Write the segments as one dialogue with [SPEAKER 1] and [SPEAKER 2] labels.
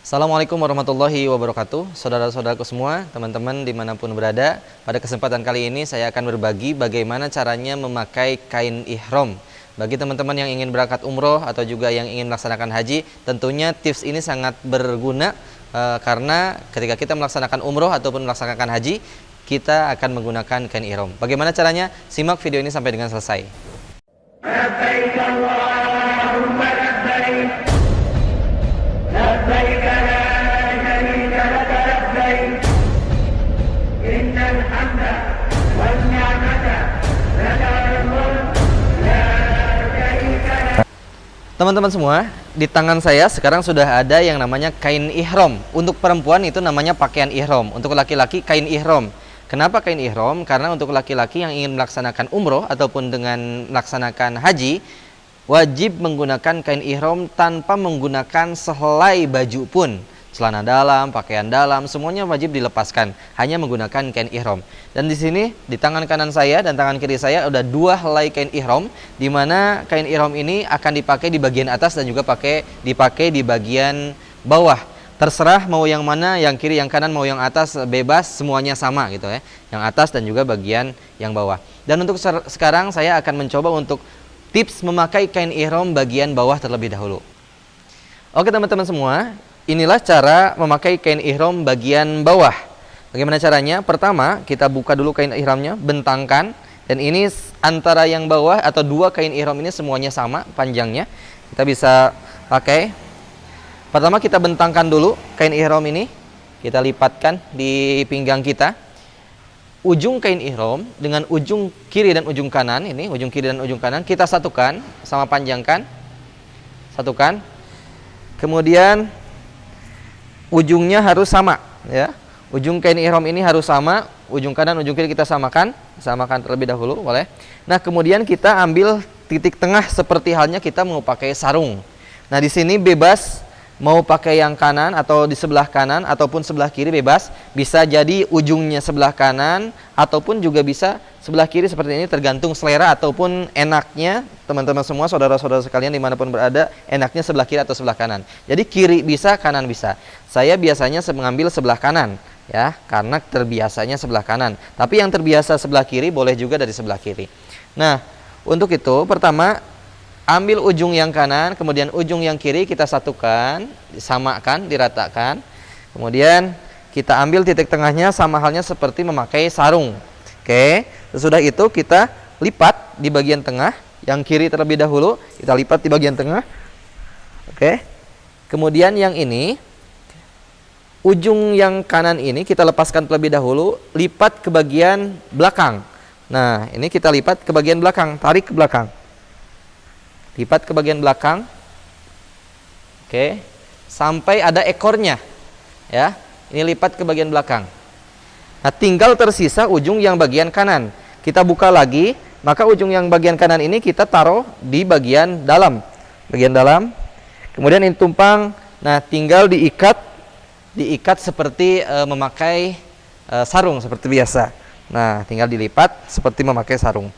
[SPEAKER 1] Assalamualaikum warahmatullahi wabarakatuh. Saudara-saudaraku semua, teman-teman dimanapun berada, pada kesempatan kali ini saya akan berbagi bagaimana caranya memakai kain ihram. Bagi teman-teman yang ingin berangkat umroh atau juga yang ingin melaksanakan haji, tentunya tips ini sangat berguna karena ketika kita melaksanakan umroh ataupun melaksanakan haji, kita akan menggunakan kain ihram. Bagaimana caranya? Simak video ini sampai dengan selesai.
[SPEAKER 2] لبيك اللهم لبيك لبيك لا شريك لك لبيك إن الحمد والنعمة لك والملك لا شريك لك.
[SPEAKER 1] Teman-teman semua, di tangan saya sekarang sudah ada yang namanya kain ihram. Untuk perempuan itu namanya pakaian ihram, untuk laki-laki kain ihram. Kenapa kain ihram? Karena untuk laki-laki yang ingin melaksanakan umroh ataupun dengan melaksanakan haji, wajib menggunakan kain ihram tanpa menggunakan sehelai baju pun. Celana dalam, pakaian dalam, semuanya wajib dilepaskan, hanya menggunakan kain ihram. Dan di sini di tangan kanan saya dan tangan kiri saya ada dua helai kain ihram, di mana kain ihram ini akan dipakai di bagian atas dan juga dipakai di bagian bawah. Terserah mau yang mana, yang kiri, yang kanan, mau yang atas, bebas, semuanya sama gitu ya. Yang atas dan juga bagian yang bawah. Dan untuk sekarang saya akan mencoba untuk tips memakai kain ihram bagian bawah terlebih dahulu. Oke teman-teman semua, inilah cara memakai kain ihram bagian bawah. Bagaimana caranya? Pertama, kita buka dulu kain ihramnya, bentangkan. Dan ini antara yang bawah atau dua kain ihram ini semuanya sama panjangnya. Kita bisa pakai. Pertama kita bentangkan dulu kain ihram ini, kita lipatkan di pinggang kita. Ujung kain ihram dengan ujung kiri dan ujung kanan, ini ujung kiri dan ujung kanan kita satukan, sama panjangkan. Satukan. Kemudian ujungnya harus sama ya. Ujung kain ihram ini harus sama, ujung kanan, ujung kiri kita samakan terlebih dahulu, boleh. Nah, kemudian kita ambil titik tengah seperti halnya kita mau pakai sarung. Nah, di sini bebas mau pakai yang kanan atau di sebelah kanan ataupun sebelah kiri bebas. Bisa jadi ujungnya sebelah kanan ataupun juga bisa sebelah kiri seperti ini, tergantung selera ataupun enaknya teman-teman semua, saudara-saudara sekalian dimanapun berada, enaknya sebelah kiri atau sebelah kanan. Jadi kiri bisa, kanan bisa. Saya biasanya mengambil sebelah kanan ya, karena terbiasanya sebelah kanan. Tapi yang terbiasa sebelah kiri boleh juga dari sebelah kiri. Nah, untuk itu pertama ambil ujung yang kanan, kemudian ujung yang kiri kita satukan, disamakan, diratakan. Kemudian kita ambil titik tengahnya sama halnya seperti memakai sarung. Oke, sesudah itu kita lipat di bagian tengah, yang kiri terlebih dahulu, kita lipat di bagian tengah. Oke. Kemudian yang ini, ujung yang kanan ini kita lepaskan terlebih dahulu, lipat ke bagian belakang. Nah, ini kita lipat ke bagian belakang, tarik ke belakang. Lipat ke bagian belakang. Oke. Sampai ada ekornya. Ya. Ini lipat ke bagian belakang. Nah, tinggal tersisa ujung yang bagian kanan. Kita buka lagi, maka ujung yang bagian kanan ini kita taruh di bagian dalam. Bagian dalam. Kemudian ini tumpang. Nah, tinggal diikat seperti memakai sarung seperti biasa. Nah, tinggal dilipat seperti memakai sarung.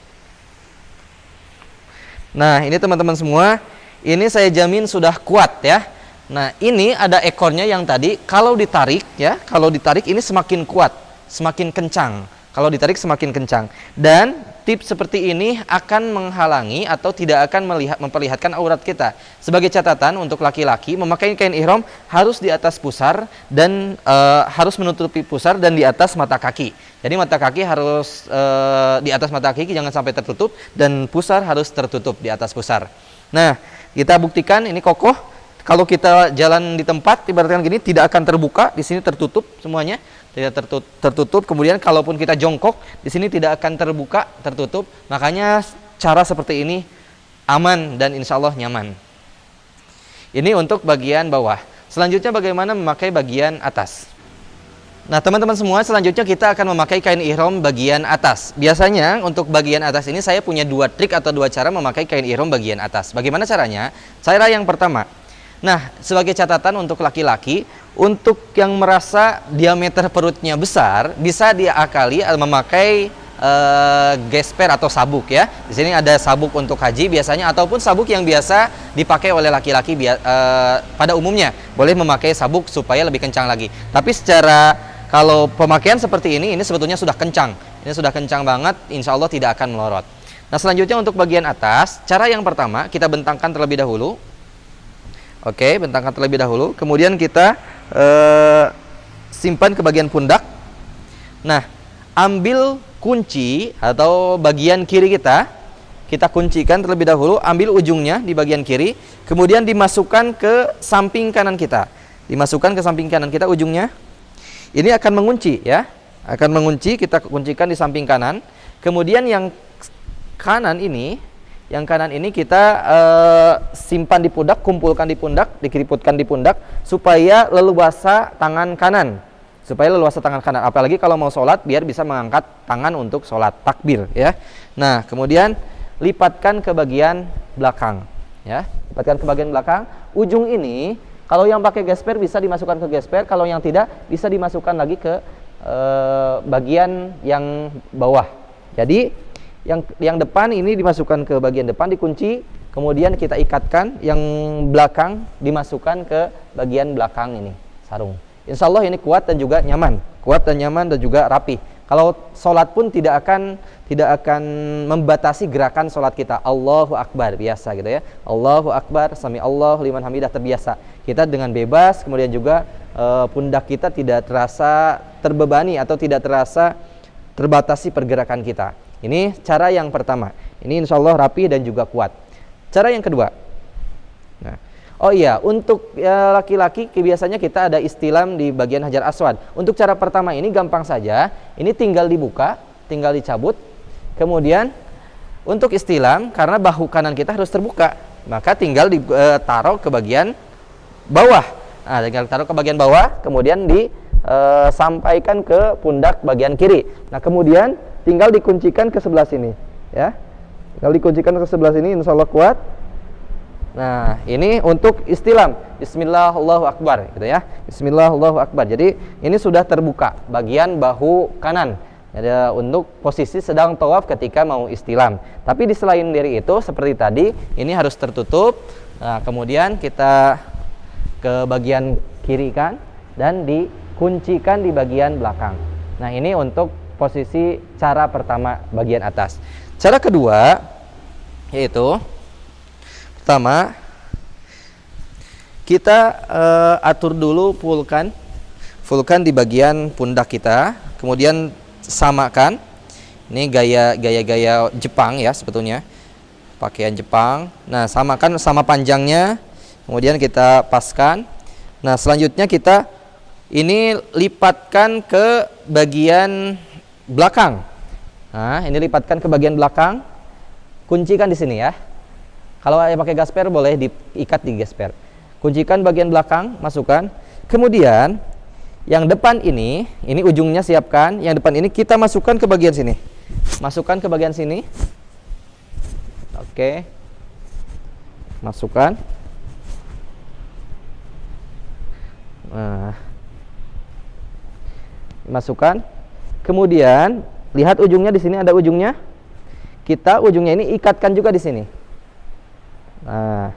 [SPEAKER 1] Nah, ini teman-teman semua, ini saya jamin sudah kuat ya. Nah, ini ada ekornya yang tadi, kalau ditarik ya, kalau ditarik ini semakin kuat, semakin kencang. Kalau ditarik semakin kencang. Dan tips seperti ini akan menghalangi atau tidak akan memperlihatkan aurat kita. Sebagai catatan untuk laki-laki, memakai kain ihram harus di atas pusar dan harus menutupi pusar dan di atas mata kaki. Jadi mata kaki harus di atas mata kaki, jangan sampai tertutup, dan pusar harus tertutup di atas pusar. Nah, kita buktikan ini kokoh. Kalau kita jalan di tempat, ibaratkan gini, tidak akan terbuka. Di sini tertutup semuanya, tidak tertutup. Kemudian kalaupun kita jongkok, di sini tidak akan terbuka, tertutup. Makanya cara seperti ini aman dan insya Allah nyaman. Ini untuk bagian bawah. Selanjutnya bagaimana memakai bagian atas. Nah, teman-teman semua, selanjutnya kita akan memakai kain ihram bagian atas. Biasanya untuk bagian atas ini saya punya dua trik atau dua cara memakai kain ihram bagian atas. Bagaimana caranya? Cara yang pertama. Nah, sebagai catatan untuk laki-laki, untuk yang merasa diameter perutnya besar, bisa diakali memakai gesper atau sabuk ya. Di sini ada sabuk untuk haji biasanya ataupun sabuk yang biasa dipakai oleh laki-laki pada umumnya. Boleh memakai sabuk supaya lebih kencang lagi. Tapi secara kalau pemakaian seperti ini sebetulnya sudah kencang. Ini sudah kencang banget, insya Allah tidak akan melorot. Nah selanjutnya untuk bagian atas, cara yang pertama kita bentangkan terlebih dahulu. Oke, bentangkan terlebih dahulu. Kemudian kita simpan ke bagian pundak. Nah, ambil kunci atau bagian kiri kita kuncikan terlebih dahulu. Ambil ujungnya di bagian kiri, kemudian dimasukkan ke samping kanan kita. Dimasukkan ke samping kanan kita ujungnya. Ini akan mengunci ya. Akan mengunci, kita kuncikan di samping kanan. Kemudian yang kanan ini kita simpan di pundak, kumpulkan di pundak, dikeriputkan di pundak supaya leluasa tangan kanan. Apalagi kalau mau sholat biar bisa mengangkat tangan untuk sholat takbir ya. Nah kemudian lipatkan ke bagian belakang ya. Lipatkan ke bagian belakang. Ujung ini kalau yang pakai gesper bisa dimasukkan ke gesper, kalau yang tidak bisa dimasukkan lagi ke bagian yang bawah. Jadi yang depan ini dimasukkan ke bagian depan, dikunci, kemudian kita ikatkan, yang belakang dimasukkan ke bagian belakang ini, sarung. Insya Allah ini kuat dan juga nyaman, dan juga rapi. Kalau sholat pun tidak akan membatasi gerakan sholat kita. Allahu Akbar biasa gitu ya. Allahu Akbar, sami Allahu liman hamidah, terbiasa. Kita dengan bebas, kemudian juga pundak kita tidak terasa terbebani atau tidak terasa terbatasi pergerakan kita. Ini cara yang pertama. Ini insya Allah rapi dan juga kuat. Cara yang kedua. Nah, oh iya, untuk laki-laki biasanya kita ada istilam di bagian Hajar Aswad. Untuk cara pertama ini gampang saja. Ini tinggal dibuka, tinggal dicabut. Kemudian untuk istilam, karena bahu kanan kita harus terbuka, maka tinggal ditaruh ke bagian bawah. Nah, tinggal taruh ke bagian bawah, kemudian disampaikan ke pundak bagian kiri. Nah, kemudian tinggal dikuncikan ke sebelah sini ya. Tinggal dikuncikan ke sebelah sini, insya Allah kuat. Nah ini untuk istilam, Bismillah Allahu Akbar gitu ya. Bismillah Allahu Akbar. Jadi ini sudah terbuka bagian bahu kanan. Ada untuk posisi sedang tawaf ketika mau istilam. Tapi di selain dari itu seperti tadi, ini harus tertutup. Nah kemudian kita ke bagian kiri kan dan dikuncikan di bagian belakang. Nah ini untuk posisi cara pertama bagian atas. Cara kedua yaitu pertama kita atur dulu fullkan di bagian pundak kita, kemudian samakan. Ini gaya Jepang ya sebetulnya, pakaian Jepang. Nah samakan sama panjangnya, kemudian kita paskan. Nah selanjutnya kita ini lipatkan ke bagian belakang. Nah, ini lipatkan ke bagian belakang. Kuncikan di sini ya. Kalau yang pakai gasper boleh diikat di gasper. Kuncikan bagian belakang, masukkan. Kemudian yang depan ini ujungnya siapkan. Yang depan ini kita masukkan ke bagian sini. Masukkan ke bagian sini. Oke. Masukkan. Nah. Masukkan. Kemudian lihat ujungnya, di sini ada ujungnya. Kita ujungnya ini ikatkan juga di sini. Nah,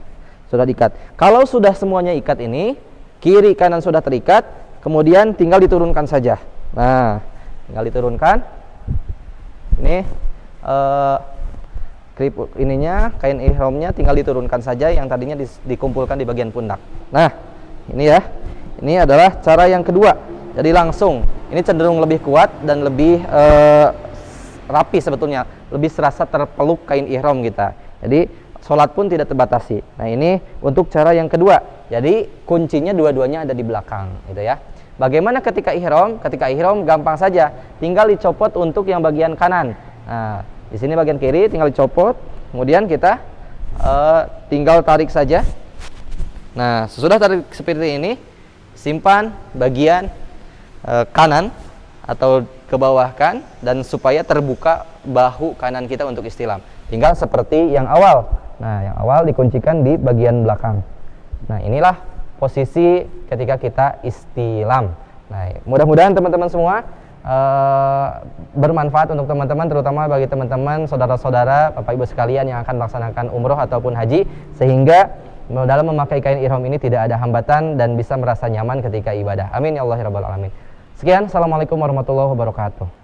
[SPEAKER 1] sudah diikat. Kalau sudah semuanya ikat ini, kiri kanan sudah terikat, kemudian tinggal diturunkan saja. Nah, tinggal diturunkan. Ini keriput ininya, kain ihramnya tinggal diturunkan saja yang tadinya dikumpulkan di bagian pundak. Nah, ini ya. Ini adalah cara yang kedua. Jadi langsung, ini cenderung lebih kuat dan lebih rapi sebetulnya, lebih serasa terpeluk kain ihram kita. Jadi sholat pun tidak terbatasi. Nah ini untuk cara yang kedua. Jadi kuncinya dua-duanya ada di belakang, gitu ya. Bagaimana ketika ihram? Ketika ihram gampang saja, tinggal dicopot untuk yang bagian kanan. Nah di sini bagian kiri tinggal dicopot, kemudian kita tinggal tarik saja. Nah sesudah tarik seperti ini, simpan bagian kanan atau ke bawah kan, dan supaya terbuka bahu kanan kita untuk istilam. Tinggal seperti yang awal. Nah, yang awal dikuncikan di bagian belakang. Nah, inilah posisi ketika kita istilam. Nah, mudah-mudahan teman-teman semua bermanfaat untuk teman-teman, terutama bagi teman-teman, saudara-saudara, Bapak Ibu sekalian yang akan melaksanakan umroh ataupun haji, sehingga dalam memakai kain ihram ini tidak ada hambatan dan bisa merasa nyaman ketika ibadah. Amin ya Allah ya rabbal alamin. Sekian, assalamualaikum warahmatullahi wabarakatuh.